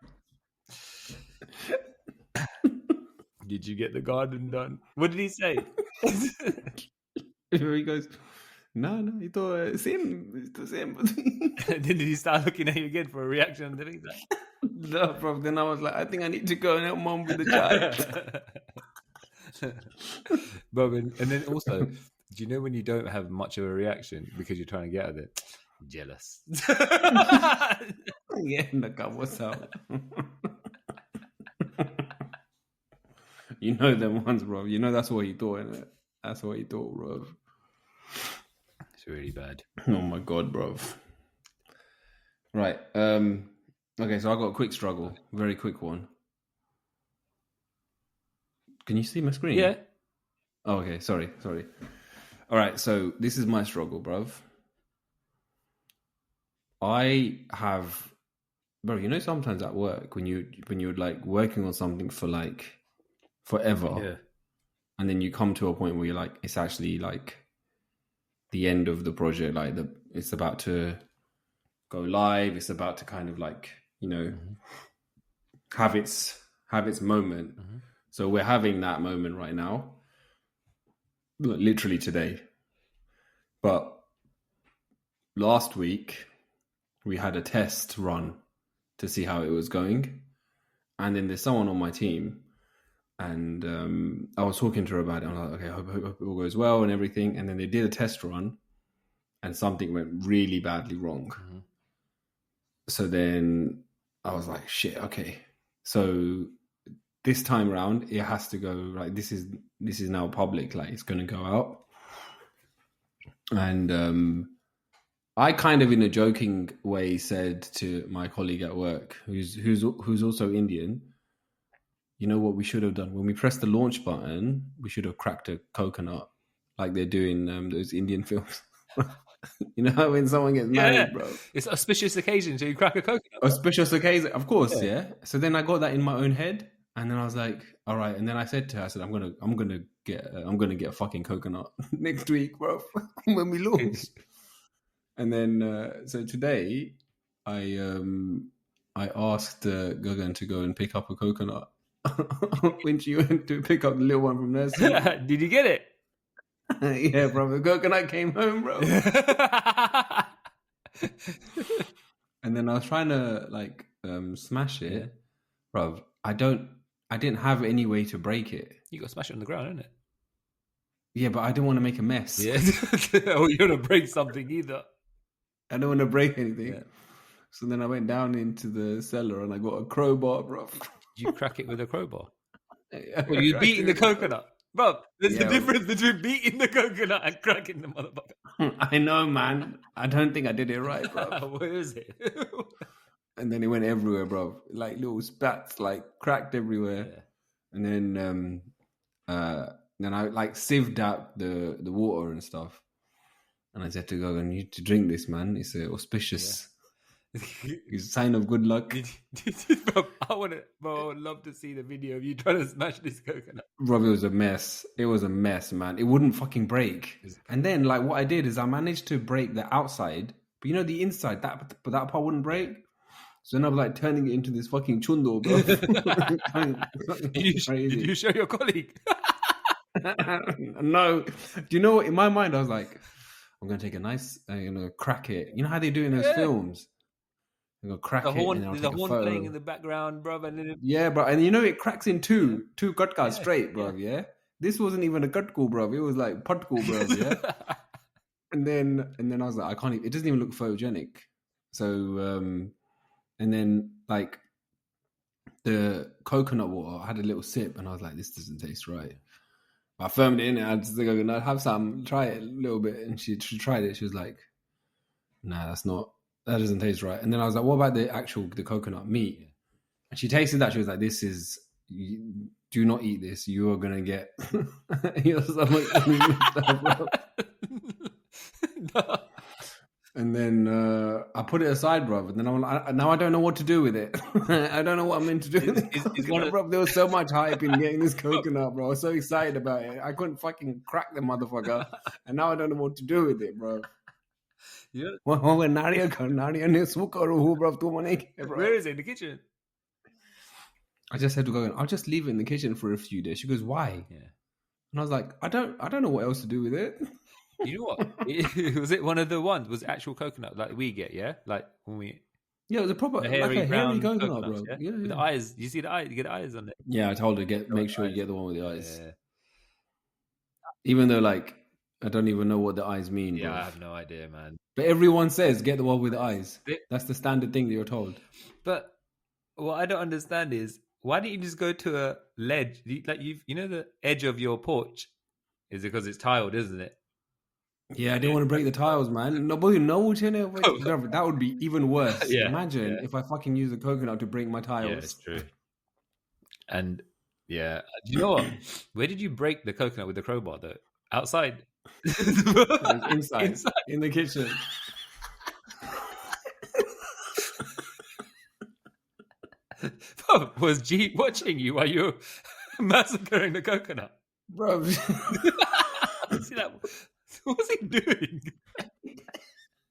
Did you get the garden done? What did he say? He goes, no, he thought same. Then did he start looking at you again for a reaction? No, bro. Then I was like, I think I need to go and help mom with the child. But and then also, do you know when you don't have much of a reaction because you're trying to get at it? Jealous. Yeah, what's up? You know them ones, bro. You know that's what he thought, innit? That's what he thought, bro. It's really bad. Oh my god, bro. Right. Okay, so I got a quick struggle. Very quick one. Can you see my screen? Yeah. Oh, okay. Sorry. All right, so this is my struggle, bro. I have, bro, you know, sometimes at work when you're like working on something for like forever, yeah, and then you come to a point where you're like, it's actually like the end of the project, like it's about to go live, it's about to kind of like, you know, have its moment. So we're having that moment right now, literally today. But last week we had a test run to see how it was going, and then there's someone on my team. And I was talking to her about it. I was like, okay, I hope it all goes well and everything. And then they did a test run and something went really badly wrong. So then I was like, shit, okay. So this time around, it has to go. Like this is now public. Like it's going to go out. And I kind of, in a joking way, said to my colleague at work, who's also Indian, you know what we should have done? When we pressed the launch button, we should have cracked a coconut like they're doing those Indian films. You know, when someone gets married, bro. It's an auspicious occasion, so you crack a coconut. Auspicious occasion, of course, yeah. So then I got that in my own head, and then I was like, all right. And then I said to her, I said, I'm gonna get a fucking coconut next week, bro, when we launch. And then so today, I asked Gagan to go and pick up a coconut when she went to pick up the little one from nursery. Did you get it? Yeah, bro. The coconut came home, bro. And then I was trying to like smash it, bro. I didn't have any way to break it. You got to smash it on the ground, isn't it? Yeah, but I didn't want to make a mess. Yeah. Oh, you don't want to break something either. I don't want to break anything. Yeah. So then I went down into the cellar and I got a crowbar, bro. Did you crack it with a crowbar? Well, you beating the coconut. Bro, there's a difference between beating the coconut and cracking the motherfucker. I know, man. I don't think I did it right, bro. Where is it? And then it went everywhere, bro. Like little spats, like cracked everywhere. Yeah. And then I like sieved out the water and stuff. And I said to Gagan, you need to drink this, man. It's auspicious. Yeah. It's a sign of good luck. I would love to see the video of you trying to smash this coconut. Bro, it was a mess. It was a mess, man. It wouldn't fucking break. And then, like, what I did is I managed to break the outside, but you know the inside, that part wouldn't break. So then I was like turning it into this fucking chundo, bro. Did you show your colleague? No. Do you know what? In my mind, I was like, I'm going to take a nice, crack it. You know how they do in those films? I'm going to crack the it. Horn, and I'll the take a horn photo. playing in the background, bro. And then yeah, bro. And you know, it cracks in two gutkas straight, bro. Yeah. This wasn't even a gutku, bro. It was like potku, bro. Yeah. and then I was like, I can't. It doesn't even look photogenic. So, and then like the coconut water, I had a little sip, and I was like, this doesn't taste right. I firmed it in, and I just think I'm gonna have some, try it a little bit, and she tried it. She was like, "Nah, that doesn't taste right." And then I was like, "What about the coconut meat?" And she tasted that. She was like, do not eat this. You are gonna get your stomach." No. And then I put it aside, bro. And then now I don't know what to do with it. I don't know what I'm meant to do. There was so much hype in getting this coconut, bro. I was so excited about it. I couldn't fucking crack the motherfucker. And now I don't know what to do with it, bro. Yeah. Where is it? In the kitchen? I just said to Gagan, I'll just leave it in the kitchen for a few days. She goes, why? Yeah. And I was like, I don't know what else to do with it. You know what? Was it one of the ones? Was it actual coconut like we get? Yeah, like when we. Yeah, it was a proper hairy coconut, bro. Yeah. With the eyes. You see the eye? You get the eyes on it. Yeah, I told her make sure you get the one with the eyes. Yeah. Even though, like, I don't even know what the eyes mean. Yeah, bro. I have no idea, man. But everyone says get the one with the eyes. That's the standard thing that you're told. But what I don't understand is why don't you just go to a ledge? Like you know the edge of your porch is because it's tiled, isn't it? Yeah, I didn't want to break the tiles, man. Nobody knows, you know. That would be even worse. Yeah, imagine if I fucking use a coconut to break my tiles. Yeah, it's true. And yeah, do you know what? Where did you break the coconut with the crowbar, though? Outside? Inside, in the kitchen. Was G watching you while you were massacring the coconut? Bro. See that? What's he doing?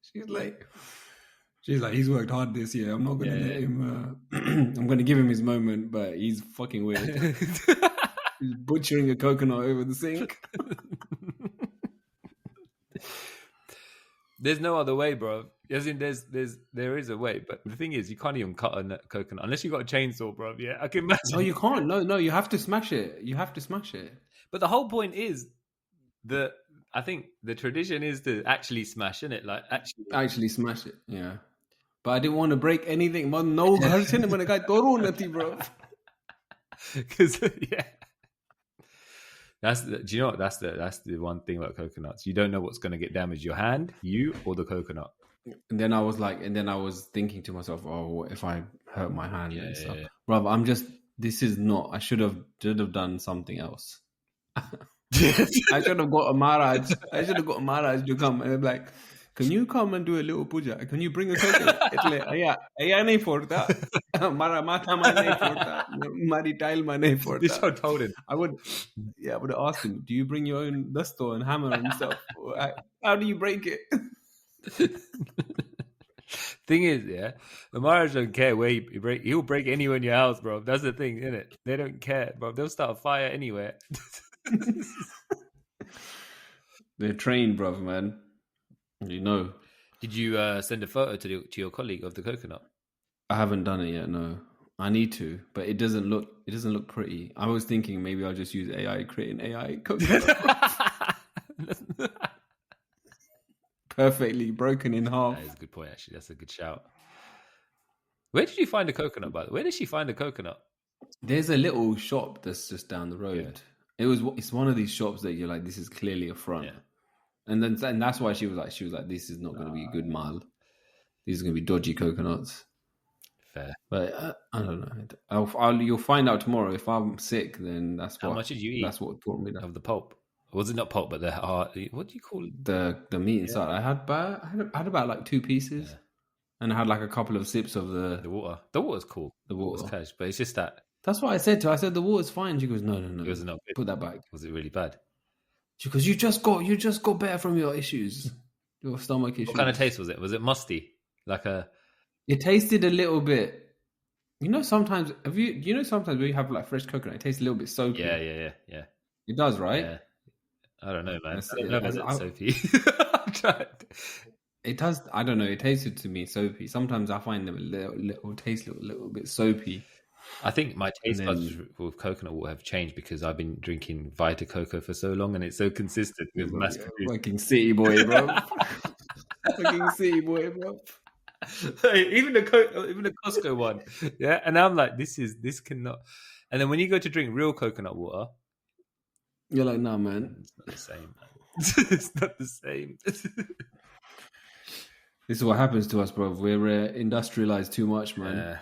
She's like, he's worked hard this year. I'm not going to let him. I'm going to give him his moment, but he's fucking weird. He's butchering a coconut over the sink. There's no other way, bro. As in, there is a way, but the thing is, you can't even cut a coconut unless you got a chainsaw, bro. Yeah, I can imagine. No, you can't. No, you have to smash it. But the whole point is I think the tradition is to actually smash, innit? Like actually smash it. Yeah, but I didn't want to break anything. No, bro. Because yeah, do you know what? That's the one thing about coconuts. You don't know what's going to get damaged: your hand, you, or the coconut. And then I was thinking to myself, oh, what if I hurt my hand and stuff? Yeah. Bro, this is not, I should have done something else. I should have got a Maharaj. I should have got a Maharaj to come and be like, can you come and do a little puja? Can you bring a coconut? Ayan nahi forta. Mara mata ma nahi forta. Mari tile ma nahi forta. This I told him. I would have asked him, do you bring your own duster and hammer and stuff? How do you break it? Thing is, yeah, the Maharaj don't care where you break. He'll break anywhere in your house, bro. That's the thing, isn't it? They don't care, bro. They'll start a fire anywhere. They're trained, bro, man. You know. Did you send a photo to your colleague of the coconut? I haven't done it yet. No, I need to, but it doesn't look pretty. I was thinking maybe I'll just use AI, create an AI coconut. Perfectly broken in half. That is a good point, actually. That's a good shout. Where did you find a coconut, by the way? Where did she find a coconut? There's a little shop that's just down the road. Yeah. It's one of these shops that you're like, this is clearly a front. Yeah. And that's why she was like, this is not going to be a good mal. These are going to be dodgy coconuts. Fair. But I don't know. You'll find out tomorrow. If I'm sick, then that's what. How much did you eat? That's what brought me down. Of the pulp. Was it not pulp, but the heart? What do you call it? The meat inside. I had about like 2 pieces, and I had like a couple of sips of the water. The water's cool. The water's cash, but it's just that. That's what I said to her. I said the water's fine. She goes, no. It was not good. Put that back. Was it really bad? She goes, you just got better from your issues, your stomach issues. What kind of taste was it? Was it musty? It tasted a little bit. You know, sometimes sometimes when you have like fresh coconut, it tastes a little bit soapy. Yeah. It does, right? Yeah. I don't know, man. I don't know if it's soapy. I'm trying. It does. I don't know. It tasted to me soapy. Sometimes I find them a little bit soapy. I think my taste buds with coconut water have changed because I've been drinking Vita Coco for so long, and it's so consistent with mass produced. Fucking city boy, bro. Fucking city boy, bro. Even the Costco one, yeah. And I'm like, this cannot. And then when you go to drink real coconut water, you're like, nah, man, it's not the same. Man. It's not the same. This is what happens to us, bro. We're industrialized too much, man.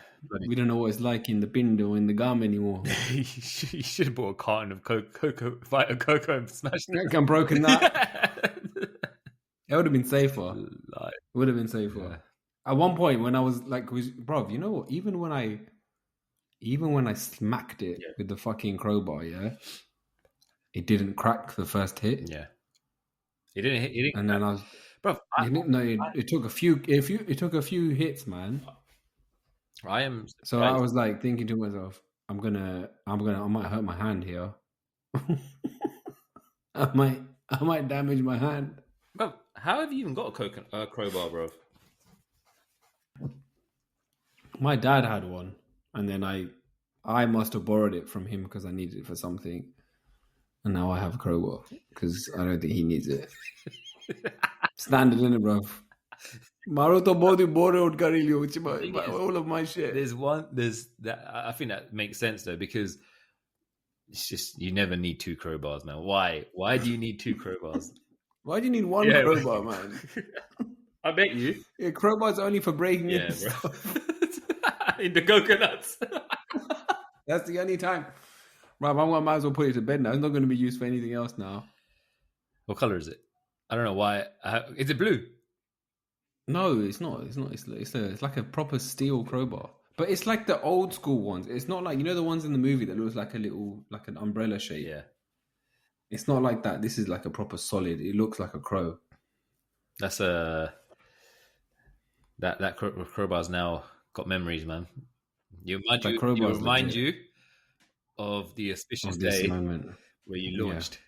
We don't know what it's like in the bin or in the gum anymore. You should have bought a carton of Vita Coco and smashed it. I'm broken that. It would have been safer. It would have been safer. Yeah. At one point when I was like, bro, you know what? Even when I smacked it with the fucking crowbar, it didn't crack the first hit. Yeah, it didn't hit. And then I was, bro. It took a few. It took a few hits, man. I am. So I was like thinking to myself, I might hurt my hand here. I might damage my hand. Bro, how have you even got a crowbar, bro? My dad had one, and then I must have borrowed it from him because I needed it for something, and now I have a crowbar because I don't think he needs it. Standard, innit, bro? All of my shit. There's that. I think that makes sense though, because it's just you never need 2 crowbars, man. Why? Why do you need 2 crowbars? Why do you need one crowbar, man? I bet you. Yeah, crowbar's only for breaking in stuff. In the coconuts. That's the only time. Right, I might as well put it to bed now. It's not going to be used for anything else now. What color is it? I don't know why. Is it blue? No, it's not. It's like a proper steel crowbar. But it's like the old school ones. It's not like, the ones in the movie that looks like an umbrella shape. Yeah. It's not like that. This is like a proper solid. It looks like a crow. That's that crowbar's now got memories, man. You remind you of the auspicious day moment where you launched.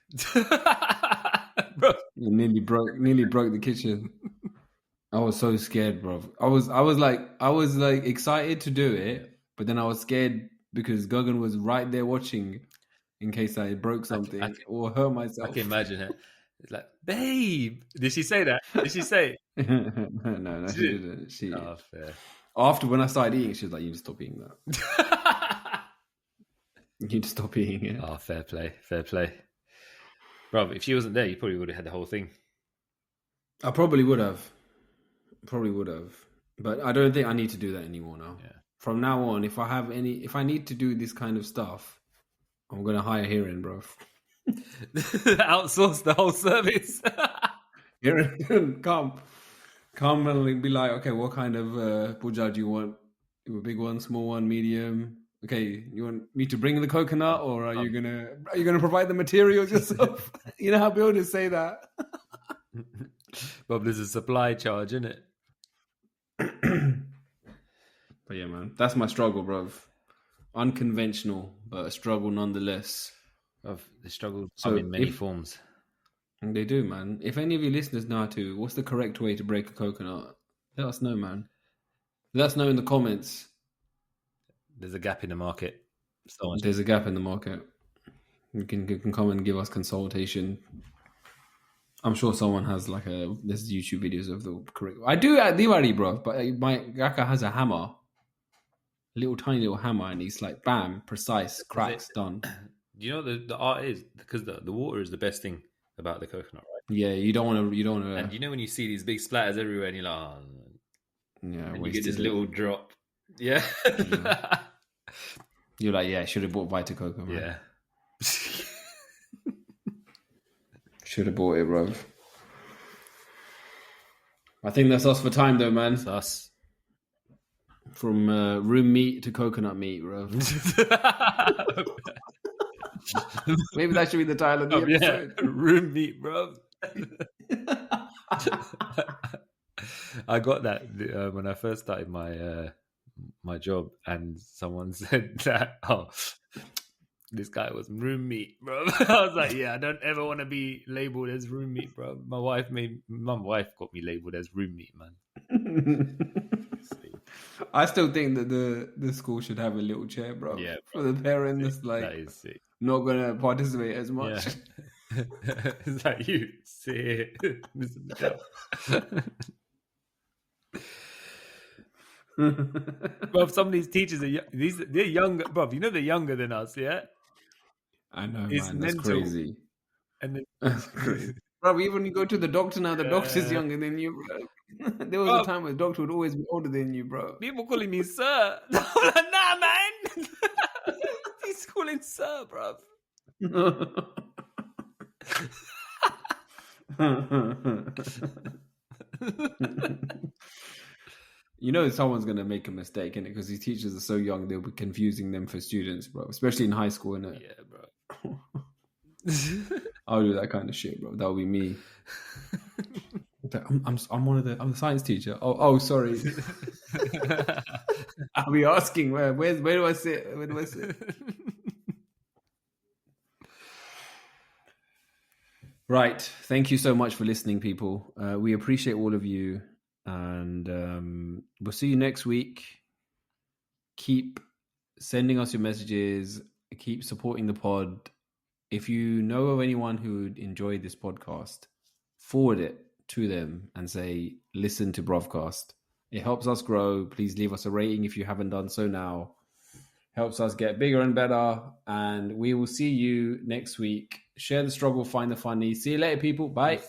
Bro. You nearly broke the kitchen. I was so scared, bro. I was like excited to do it, but then I was scared because Guggen was right there watching in case I broke something or hurt myself. I can imagine it. It's like, babe, did she say that? Did she say? No, she didn't. Fair. After when I started eating, she was like, "You need to stop eating that." You'd stop eating it. Oh, fair play. Bro, if she wasn't there, you probably would have had the whole thing. I probably would have. But I don't think I need to do that anymore now. Yeah. From now on, if I need to do this kind of stuff, I'm gonna hire Hiren, bro. Outsource the whole service. Hiren, come and be like, okay, what kind of puja do you want? You want a big one, small one, medium? Okay, you want me to bring the coconut, or are you gonna provide the materials yourself? You know how builders say that. Bob, there's a supply charge, isn't it? But yeah, man, that's my struggle, bro. Unconventional, but a struggle nonetheless. Of the struggle come in many forms. They do, man. If any of your listeners know how to, what's the correct way to break a coconut? Let us know, man. Let us know in the comments. There's a gap in the market. There's a gap in the market. You can come and give us consultation. I'm sure someone has there's YouTube videos of the correct. I do at Diwali, bro, but my Gaka has a hammer. Tiny little hammer, and he's like, bam, precise, cracks, done. Do you know the art is because the water is the best thing about the coconut, right? Yeah, you don't want to. And you know when you see these big splatters everywhere, and you're like, oh, yeah, and you get this little drop. Yeah. You're like, yeah, should have bought Vita Coco, man. Yeah. Should have bought it, bro. I think that's us for time, though, man. That's us. From room meat to coconut meat, bro. Maybe that should be the title of the episode. Yeah. Room meat, bro. I got that when I first started my job, and someone said that, this guy was room meat, bro. I was like, yeah, I don't ever want to be labeled as room meat, bro. My wife got me labeled as room meat, man. I still think that the school should have a little chair, bro. Yeah, for the parents, that is sick. Not gonna participate as much. Yeah. Is that you? Sick, Mr. Michelle. Bro, some of these teachers they're younger, bro. You know they're younger than us, yeah. I know, it's man. That's mental. Crazy. And then, that's crazy, bro. Even when you go to the doctor now, the doctor's younger than you, bro. There was a time where the doctor would always be older than you, bro. People calling me sir. I'm like, nah, man. He's calling sir, bro. You know someone's going to make a mistake in it because these teachers are so young, they'll be confusing them for students, bro. Especially in high school, innit? Yeah, bro. I'll do that kind of shit, bro. That'll be me. I'm the science teacher. Oh, sorry. I'll be asking where do I sit? Where do I sit? Right. Thank you so much for listening, people. We appreciate all of you. And we'll see you next week. Keep sending us your messages. Keep supporting the pod. If you know of anyone who would enjoy this podcast, forward it to them and say, listen to Bruvcast. It helps us grow. Please leave us a rating if you haven't done so now. Helps us get bigger and better. And we will see you next week. Share the struggle, find the funny. See you later, people. Bye.